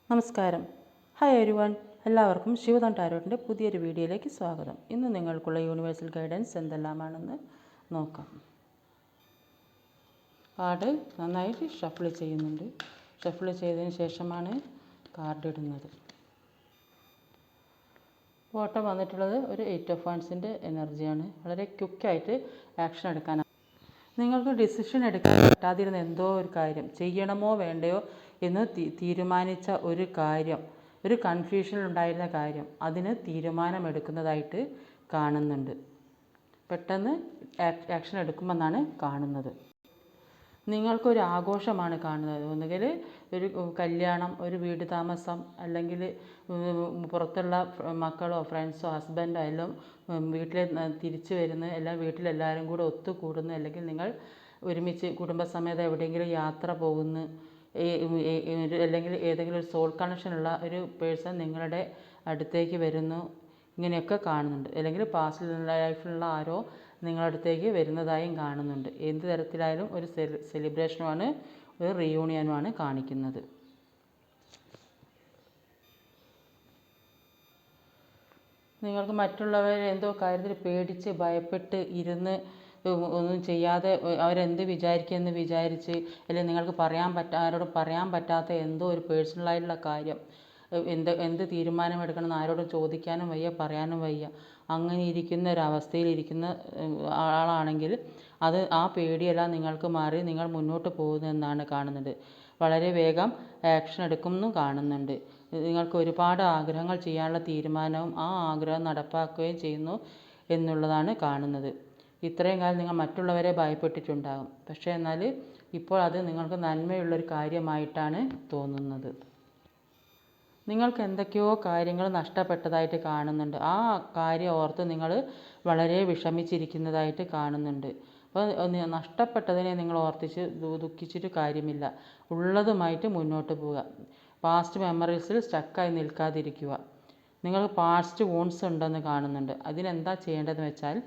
നമസ്കാരം. Hi everyone. എല്ലാവർക്കും ശിവദം ടാരോട്ടിൻ്റെ പുതിയൊരു വീഡിയോയിലേക്ക് സ്വാഗതം. ഇന്ന് നിങ്ങൾക്കുള്ള യൂണിവേഴ്സൽ ഗൈഡൻസ് എന്തെല്ലാമാണെന്ന് നോക്കാം. കാർഡ് നന്നായിട്ട് ഷഫിൾ ചെയ്യുന്നുണ്ട്. ഷഫിൾ ചെയ്തതിന് ശേഷമാണ് കാർഡ് ഇടുന്നത്. ഫോട്ടോ വന്നിട്ടുള്ളത് ഒരു 8 ഓഫ് വാൻഡ്സിൻ്റെ എനർജിയാണ്. വളരെ ക്വിക്കായിട്ട് ആക്ഷൻ എടുക്കാനാണ്. നിങ്ങൾക്ക് ഡിസിഷൻ എടുക്കാൻ പറ്റാതിരുന്ന എന്തോ ഒരു കാര്യം ചെയ്യണമോ വേണ്ടയോ എന്ന് തീരുമാനിച്ച ഒരു കാര്യം, ഒരു കൺഫ്യൂഷനിലുണ്ടായിരുന്ന കാര്യം, അതിന് തീരുമാനമെടുക്കുന്നതായിട്ട് കാണുന്നുണ്ട്. പെട്ടെന്ന് ആക്ഷൻ എടുക്കുമെന്നാണ് കാണുന്നത്. നിങ്ങൾക്കൊരു ആഘോഷമാണ് കാണുന്നത്. ഒന്നുകിൽ ഒരു കല്യാണം, ഒരു വീട് താമസം, അല്ലെങ്കിൽ പുറത്തുള്ള മക്കളോ ഫ്രണ്ട്സോ ഹസ്ബൻഡോ എല്ലാം വീട്ടിൽ തിരിച്ചു വരുന്നു, എല്ലാം വീട്ടിലെല്ലാവരും കൂടെ ഒത്തുകൂടുന്നു, അല്ലെങ്കിൽ നിങ്ങൾ ഒരുമിച്ച് കുടുംബസമേതം എവിടെയെങ്കിലും യാത്ര പോകുന്നു, അല്ലെങ്കിൽ ഏതെങ്കിലും ഒരു സോൾ കണക്ഷനുള്ള ഒരു പേഴ്സൺ നിങ്ങളുടെ അടുത്തേക്ക് വരുന്നു, ഇങ്ങനെയൊക്കെ കാണുന്നുണ്ട്. അല്ലെങ്കിൽ പാസ്റ്റ് ലൈഫിലുള്ള ആരോ നിങ്ങളുടെ അടുത്തേക്ക് വരുന്നതായും കാണുന്നുണ്ട്. എന്ത് തരത്തിലായാലും ഒരു സെലിബ്രേഷനുമാണ്, ഒരു റീയൂണിയനുമാണ് കാണിക്കുന്നത്. നിങ്ങൾക്ക് മറ്റുള്ളവരെ എന്തോ കാര്യത്തിൽ പേടിച്ച് ഭയപ്പെട്ട് ഇരുന്ന് ഒന്നും ചെയ്യാതെ അവരെന്ത് വിചാരിക്കുമെന്ന് വിചാരിച്ച്, അല്ലെങ്കിൽ നിങ്ങൾക്ക് ആരോടും പറയാൻ പറ്റാത്ത എന്തോ ഒരു പേഴ്സണലായിട്ടുള്ള കാര്യം, എന്ത് തീരുമാനമെടുക്കണമെന്ന് ആരോടും ചോദിക്കാനും വയ്യ, പറയാനും വയ്യ, അങ്ങനെ ഇരിക്കുന്ന ഒരവസ്ഥയിലിരിക്കുന്ന ആളാണെങ്കിൽ ആ പേടിയെല്ലാം നിങ്ങൾക്ക് മാറി നിങ്ങൾ മുന്നോട്ട് പോകുന്നതെന്നാണ് കാണുന്നത്. വളരെ വേഗം ആക്ഷൻ എടുക്കുമെന്നും കാണുന്നുണ്ട്. നിങ്ങൾക്ക് ഒരുപാട് ആഗ്രഹങ്ങൾ ചെയ്യാനുള്ള തീരുമാനവും ആ ആഗ്രഹം നടപ്പാക്കുകയും ചെയ്യുന്നു എന്നുള്ളതാണ് കാണുന്നത്. ഇത്രയും കാലം നിങ്ങൾ മറ്റുള്ളവരെ ഭയപ്പെട്ടിട്ടുണ്ടാകും, പക്ഷേ എന്നാൽ ഇപ്പോൾ അത് നിങ്ങൾക്ക് നന്മയുള്ളൊരു കാര്യമായിട്ടാണ് തോന്നുന്നത്. നിങ്ങൾക്ക് എന്തൊക്കെയോ കാര്യങ്ങൾ നഷ്ടപ്പെട്ടതായിട്ട് കാണുന്നുണ്ട്. ആ കാര്യം ഓർത്ത് നിങ്ങൾ വളരെ വിഷമിച്ചിരിക്കുന്നതായിട്ട് കാണുന്നുണ്ട്. അപ്പോൾ നഷ്ടപ്പെട്ടതിനെ നിങ്ങൾ ഓർത്തിച്ച് ദുഃഖിച്ചിട്ട് കാര്യമില്ല. ഉള്ളതുമായിട്ട് മുന്നോട്ട് പോവുക. പാസ്റ്റ് മെമ്മറീസിൽ സ്റ്റക്കായി നിൽക്കാതിരിക്കുക. നിങ്ങൾക്ക് പാസ്റ്റ് വൂൺസ് ഉണ്ടെന്ന് കാണുന്നുണ്ട്. അതിനെന്താ ചെയ്യേണ്ടതെന്ന് വെച്ചാൽ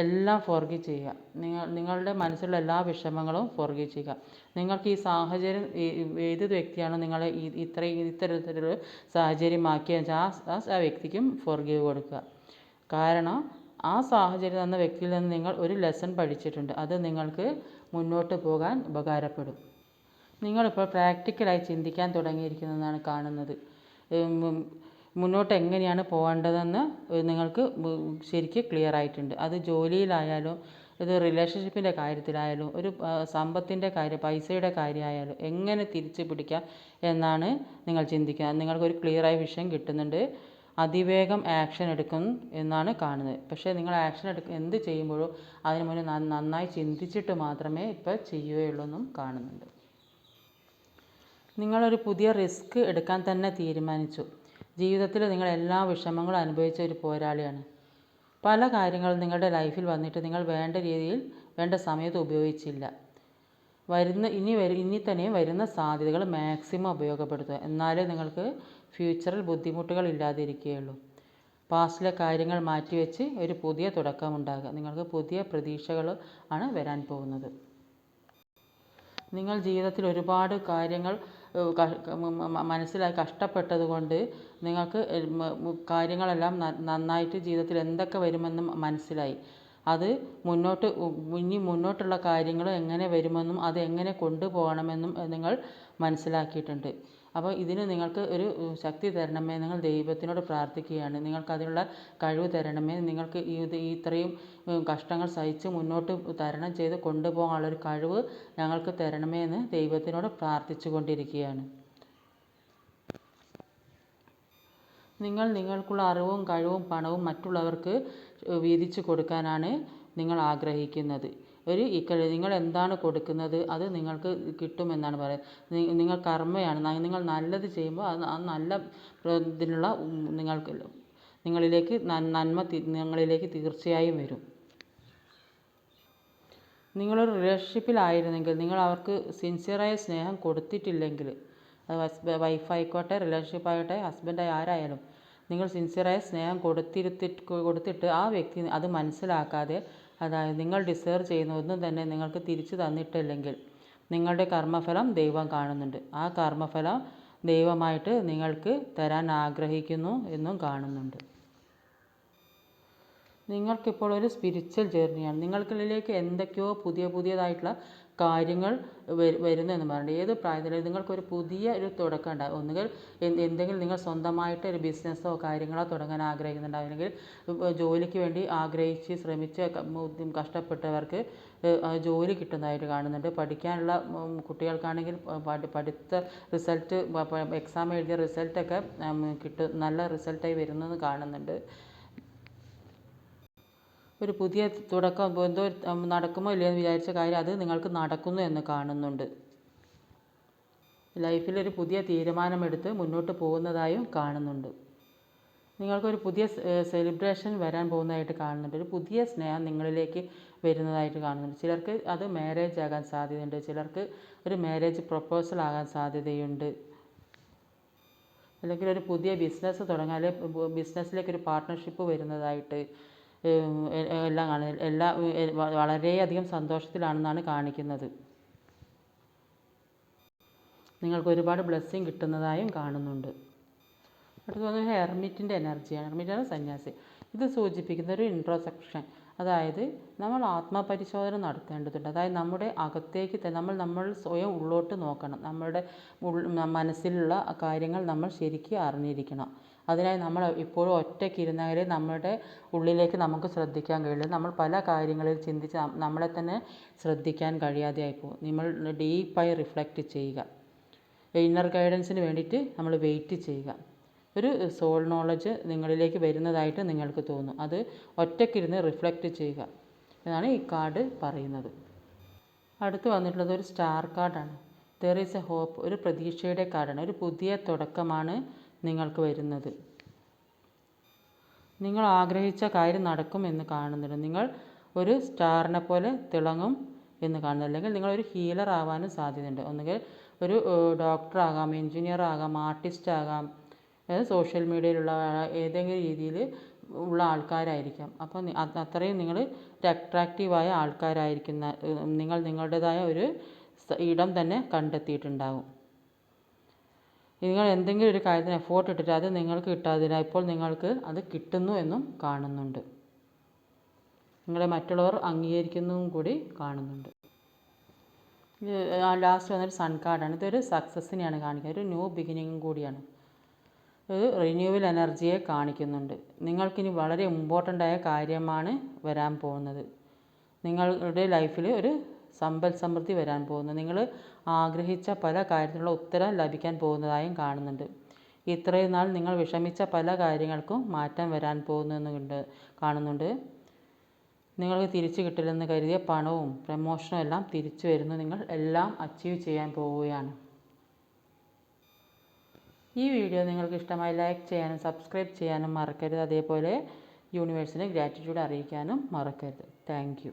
എല്ലാം ഫോർഗീവ് ചെയ്യുക. നിങ്ങളുടെ മനസ്സിലുള്ള എല്ലാ വിഷമങ്ങളും ഫോർഗീവ് ചെയ്യുക. നിങ്ങൾക്ക് ഈ സാഹചര്യം ഏത് വ്യക്തിയാണോ നിങ്ങളെ ഇത്തരത്തിലൊരു സാഹചര്യമാക്കിയെന്ന് വെച്ചാൽ ആ വ്യക്തിക്കും ഫോർഗീവ് കൊടുക്കുക. കാരണം ആ സാഹചര്യം എന്ന വ്യക്തിയിൽ നിന്ന് നിങ്ങൾ ഒരു ലെസൺ പഠിച്ചിട്ടുണ്ട്. അത് നിങ്ങൾക്ക് മുന്നോട്ട് പോകാൻ ഉപകാരപ്പെടും. നിങ്ങളിപ്പോൾ പ്രാക്ടിക്കലായി ചിന്തിക്കാൻ തുടങ്ങിയിരിക്കുന്നതാണ് കാണുന്നത്. മുന്നോട്ട് എങ്ങനെയാണ് പോകേണ്ടതെന്ന് നിങ്ങൾക്ക് ശരിക്കും ക്ലിയർ ആയിട്ടുണ്ട്. അത് ജോലിയിലായാലും, ഇത് റിലേഷൻഷിപ്പിൻ്റെ കാര്യത്തിലായാലും, ഒരു സമ്പത്തിൻ്റെ കാര്യം, പൈസയുടെ കാര്യമായാലും എങ്ങനെ തിരിച്ചു പിടിക്കാം എന്നാണ് നിങ്ങൾ ചിന്തിക്കുക. നിങ്ങൾക്കൊരു ക്ലിയറായ വിഷയം കിട്ടുന്നുണ്ട്. അതിവേഗം ആക്ഷൻ എടുക്കും എന്നാണ് കാണുന്നത്. പക്ഷേ നിങ്ങൾ ആക്ഷൻ എന്ത് ചെയ്യുമ്പോഴും അതിന് മുന്നേ നന്നായി ചിന്തിച്ചിട്ട് മാത്രമേ ഇപ്പോൾ ചെയ്യുകയുള്ളൂ എന്നും കാണുന്നുണ്ട്. നിങ്ങളൊരു പുതിയ റിസ്ക് എടുക്കാൻ തന്നെ തീരുമാനിച്ചു. ജീവിതത്തിൽ നിങ്ങൾ എല്ലാ വിഷമങ്ങളും അനുഭവിച്ച ഒരു പോരാളിയാണ്. പല കാര്യങ്ങളും നിങ്ങളുടെ ലൈഫിൽ വന്നിട്ട് നിങ്ങൾ വേണ്ട രീതിയിൽ വേണ്ട സമയത്ത് ഉപയോഗിച്ചില്ല. ഇനി തന്നെയും വരുന്ന സാധ്യതകൾ മാക്സിമം ഉപയോഗപ്പെടുത്തുക. എന്നാലേ നിങ്ങൾക്ക് ഫ്യൂച്ചറിൽ ബുദ്ധിമുട്ടുകൾ ഇല്ലാതിരിക്കുകയുള്ളൂ. പാസ്റ്റിലെ കാര്യങ്ങൾ മാറ്റിവെച്ച് ഒരു പുതിയ തുടക്കമുണ്ടാകുക. നിങ്ങൾക്ക് പുതിയ പ്രതീക്ഷകൾ ആണ് വരാൻ പോകുന്നത്. നിങ്ങൾ ജീവിതത്തിൽ ഒരുപാട് കാര്യങ്ങൾ മനസ്സിലാക്കി കഷ്ടപ്പെട്ടതുകൊണ്ട് നിങ്ങൾക്ക് കാര്യങ്ങളെല്ലാം നന്നായിട്ട് ജീവിതത്തിൽ എന്തൊക്കെ വരുമെന്നും മനസ്സിലായി. അത് ഇനി മുന്നോട്ടുള്ള കാര്യങ്ങൾ എങ്ങനെ വരുമെന്നും അത് എങ്ങനെ കൊണ്ടുപോകണമെന്നും നിങ്ങൾ മനസ്സിലാക്കിയിട്ടുണ്ട്. അപ്പോൾ ഇതിന് നിങ്ങൾക്ക് ഒരു ശക്തി തരണമേ, നിങ്ങൾ ദൈവത്തിനോട് പ്രാർത്ഥിക്കുകയാണ്. നിങ്ങൾക്കതിനുള്ള കഴിവ് തരണമേ, നിങ്ങൾക്ക് ഇത്രയും കഷ്ടങ്ങൾ സഹിച്ച് മുന്നോട്ട് തരണം ചെയ്ത് കൊണ്ടുപോകാനുള്ളൊരു കഴിവ് ഞങ്ങൾക്ക് തരണമേ എന്ന് ദൈവത്തിനോട് പ്രാർത്ഥിച്ചു കൊണ്ടിരിക്കുകയാണ്. നിങ്ങൾക്കുള്ള അറിവും കഴിവും പണവും മറ്റുള്ളവർക്ക് വീതിച്ചു കൊടുക്കാനാണ് നിങ്ങൾ ആഗ്രഹിക്കുന്നത്. നിങ്ങൾ എന്താണ് കൊടുക്കുന്നത് അത് നിങ്ങൾക്ക് കിട്ടുമെന്നാണ് പറയുന്നത്. നിങ്ങൾ കർമ്മയാണ്. നിങ്ങൾ നല്ലത് ചെയ്യുമ്പോൾ അത് നല്ല ഇതിനുള്ള നന്മ നിങ്ങളിലേക്ക് തീർച്ചയായും വരും. നിങ്ങളൊരു റിലേഷൻഷിപ്പിലായിരുന്നെങ്കിൽ നിങ്ങൾ അവർക്ക് സിൻസിയറായ സ്നേഹം കൊടുത്തിട്ടില്ലെങ്കിൽ, അത് വൈഫായിക്കോട്ടെ, റിലേഷൻഷിപ്പ് ആകട്ടെ, ഹസ്ബൻഡായി ആരായാലും, നിങ്ങൾ സിൻസിയറായ സ്നേഹം കൊടുത്തിട്ട് ആ വ്യക്തി അത് മനസ്സിലാക്കാതെ, അതായത് നിങ്ങൾ ഡിസേർവ് ചെയ്യുന്നതൊന്നും തന്നെ നിങ്ങൾക്ക് തിരിച്ചു തന്നിട്ടില്ലെങ്കിൽ നിങ്ങളുടെ കർമ്മഫലം ദൈവം കാണുന്നുണ്ട്. ആ കർമ്മഫലം ദൈവമായിട്ട് നിങ്ങൾക്ക് തരാൻ ആഗ്രഹിക്കുന്നു എന്നും കാണുന്നുണ്ട്. നിങ്ങൾക്കിപ്പോൾ ഒരു സ്പിരിച്വൽ ജേർണിയാണ്. നിങ്ങൾക്കുള്ളിലേക്ക് എന്തൊക്കെയോ പുതിയതായിട്ടുള്ള കാര്യങ്ങൾ വരുന്നു എന്ന് പറയുന്നത്. ഏത് പ്രായത്തിലും നിങ്ങൾക്കൊരു പുതിയ ഒരു തുടക്കം ഉണ്ടാകും. ഒന്നുകിൽ എന്തെങ്കിലും നിങ്ങൾ സ്വന്തമായിട്ട് ഒരു ബിസിനസ്സോ കാര്യങ്ങളോ തുടങ്ങാൻ ആഗ്രഹിക്കുന്നുണ്ടാവും. അല്ലെങ്കിൽ ജോലിക്ക് വേണ്ടി ആഗ്രഹിച്ച് ശ്രമിച്ച് കഷ്ടപ്പെട്ടവർക്ക് ജോലി കിട്ടുന്നതായിട്ട് കാണുന്നുണ്ട്. പഠിക്കാനുള്ള കുട്ടികൾക്കാണെങ്കിൽ പഠിത്ത റിസൾട്ട് എക്സാം എഴുതിയ റിസൾട്ടൊക്കെ നല്ല റിസൾട്ടായി വരുന്നത് കാണുന്നുണ്ട്. ഒരു പുതിയ തുടക്കം എന്തോ നടക്കുമോ ഇല്ലയോ എന്ന് വിചാരിച്ച കാര്യം അത് നിങ്ങൾക്ക് നടക്കുന്നു എന്ന് കാണുന്നുണ്ട്. ലൈഫിലൊരു പുതിയ തീരുമാനമെടുത്ത് മുന്നോട്ട് പോകുന്നതായും കാണുന്നുണ്ട്. നിങ്ങൾക്കൊരു പുതിയ സെലിബ്രേഷൻ വരാൻ പോകുന്നതായിട്ട് കാണുന്നുണ്ട്. ഒരു പുതിയ സ്നേഹം നിങ്ങളിലേക്ക് വരുന്നതായിട്ട് കാണുന്നുണ്ട്. ചിലർക്ക് അത് മാരേജ് ആകാൻ സാധ്യതയുണ്ട്. ചിലർക്ക് ഒരു മാരേജ് പ്രൊപ്പോസൽ ആകാൻ സാധ്യതയുണ്ട്. അല്ലെങ്കിൽ ഒരു പുതിയ ബിസിനസ് തുടങ്ങാൻ, അല്ലെങ്കിൽ ബിസിനസ്സിലേക്കൊരു പാർട്ട്ണർഷിപ്പ് വരുന്നതായിട്ട് എല്ലാം കാണുന്നത്. വളരെയധികം സന്തോഷത്തിലാണെന്നാണ് കാണിക്കുന്നത്. നിങ്ങൾക്ക് ഒരുപാട് ബ്ലെസ്സിങ് കിട്ടുന്നതായും കാണുന്നുണ്ട്. അടുത്ത വന്നത് ഹെർമിറ്റിൻ്റെ എനർജിയാണ്. ഹെർമിറ്റാണ് സന്യാസി. ഇത് സൂചിപ്പിക്കുന്ന ഒരു ഇൻട്രോസ്പെക്ഷൻ, അതായത് നമ്മൾ ആത്മപരിശോധന നടത്തേണ്ടതുണ്ട്. അതായത് നമ്മുടെ അകത്തേക്ക് നമ്മൾ സ്വയം ഉള്ളോട്ട് നോക്കണം. നമ്മുടെ മനസ്സിലുള്ള കാര്യങ്ങൾ നമ്മൾ ശരിക്കും അറിഞ്ഞിരിക്കണം. അതിനായി നമ്മൾ ഇപ്പോഴും ഒറ്റയ്ക്കിരുന്നാലേ നമ്മുടെ ഉള്ളിലേക്ക് നമുക്ക് ശ്രദ്ധിക്കാൻ കഴിയില്ല. നമ്മൾ പല കാര്യങ്ങളിൽ ചിന്തിച്ച് നമ്മളെ തന്നെ ശ്രദ്ധിക്കാൻ കഴിയാതെയായി പോകും. നമ്മൾ ഡീപ്പായി റിഫ്ലക്റ്റ് ചെയ്യുക. ഇന്നർ ഗൈഡൻസിന് വേണ്ടിയിട്ട് നമ്മൾ വെയിറ്റ് ചെയ്യുക. ഒരു സോൾ നോളജ് നിങ്ങളിലേക്ക് വരുന്നതായിട്ട് നിങ്ങൾക്ക് തോന്നും. അത് ഒറ്റയ്ക്കിരുന്ന് റിഫ്ലക്റ്റ് ചെയ്യുക എന്നാണ് ഈ കാർഡ് പറയുന്നത്. അടുത്ത് വന്നിട്ടുള്ളത് ഒരു സ്റ്റാർ കാർഡാണ്. There is a hope. ഒരു പ്രതീക്ഷയുടെ കാർഡാണ്. ഒരു പുതിയ തുടക്കമാണ് നിങ്ങൾക്ക് വരുന്നത്. നിങ്ങൾ ആഗ്രഹിച്ച കാര്യം നടക്കും എന്ന് കാണുന്നുണ്ട്. നിങ്ങൾ ഒരു സ്റ്റാറിനെ പോലെ തിളങ്ങും എന്ന് കാണുന്നു. അല്ലെങ്കിൽ നിങ്ങളൊരു ഹീലർ ആവാനും സാധ്യതയുണ്ട്. ഒന്നുകിൽ ഒരു ഡോക്ടർ ആകാം, എൻജിനീയർ ആകാം, ആർട്ടിസ്റ്റ് ആകാം, സോഷ്യൽ മീഡിയയിലുള്ള ഏതെങ്കിലും രീതിയിൽ ഉള്ള ആൾക്കാരായിരിക്കാം. അപ്പോൾ അത്രയും നിങ്ങൾ ഒരു അട്രാക്റ്റീവായ ആൾക്കാരായിരിക്കുന്ന നിങ്ങൾ നിങ്ങളുടേതായ ഒരു ഇടം തന്നെ കണ്ടെത്തിയിട്ടുണ്ടാകും. നിങ്ങൾ എന്തെങ്കിലും ഒരു കാര്യത്തിന് എഫോർട്ട് ഇട്ടിട്ട് അത് നിങ്ങൾക്ക് കിട്ടാതില്ല, ഇപ്പോൾ നിങ്ങൾക്ക് അത് കിട്ടുന്നു എന്നും കാണുന്നുണ്ട്. നിങ്ങളെ മറ്റുള്ളവർ അംഗീകരിക്കുന്നതും കൂടി കാണുന്നുണ്ട്. ലാസ്റ്റ് വന്നൊരു സൺ കാർഡാണ്. ഇതൊരു സക്സസ്സിനെയാണ് കാണിക്കുന്നത്. ഒരു ന്യൂ ബിഗിനിങ്ങും കൂടിയാണ്. ഒരു റിന്യൂവൽ എനർജിയെ കാണിക്കുന്നുണ്ട്. നിങ്ങൾക്കിനി വളരെ ഇമ്പോർട്ടൻ്റായ കാര്യമാണ് വരാൻ പോകുന്നത്. നിങ്ങളുടെ ലൈഫിൽ ഒരു സമ്പൽ സമൃദ്ധി വരാൻ പോകുന്നു. നിങ്ങൾ ആഗ്രഹിച്ച പല കാര്യത്തിനുള്ള ഉത്തരം ലഭിക്കാൻ പോകുന്നതായും കാണുന്നുണ്ട്. ഇത്രയും നാൾ നിങ്ങൾ വിഷമിച്ച പല കാര്യങ്ങൾക്കും മാറ്റം വരാൻ പോകുന്നുണ്ട് കാണുന്നുണ്ട്. നിങ്ങൾക്ക് തിരിച്ചു കിട്ടില്ലെന്ന് കരുതിയ പണവും പ്രമോഷനും എല്ലാം തിരിച്ചു വരുന്നു. നിങ്ങൾ എല്ലാം അച്ചീവ് ചെയ്യാൻ പോവുകയാണ്. ഈ വീഡിയോ നിങ്ങൾക്ക് ഇഷ്ടമായി ലൈക്ക് ചെയ്യാനും സബ്സ്ക്രൈബ് ചെയ്യാനും മറക്കരുത്. അതേപോലെ യൂണിവേഴ്സിന് ഗ്രാറ്റിറ്റ്യൂഡ് അറിയിക്കാനും മറക്കരുത്. Thank you.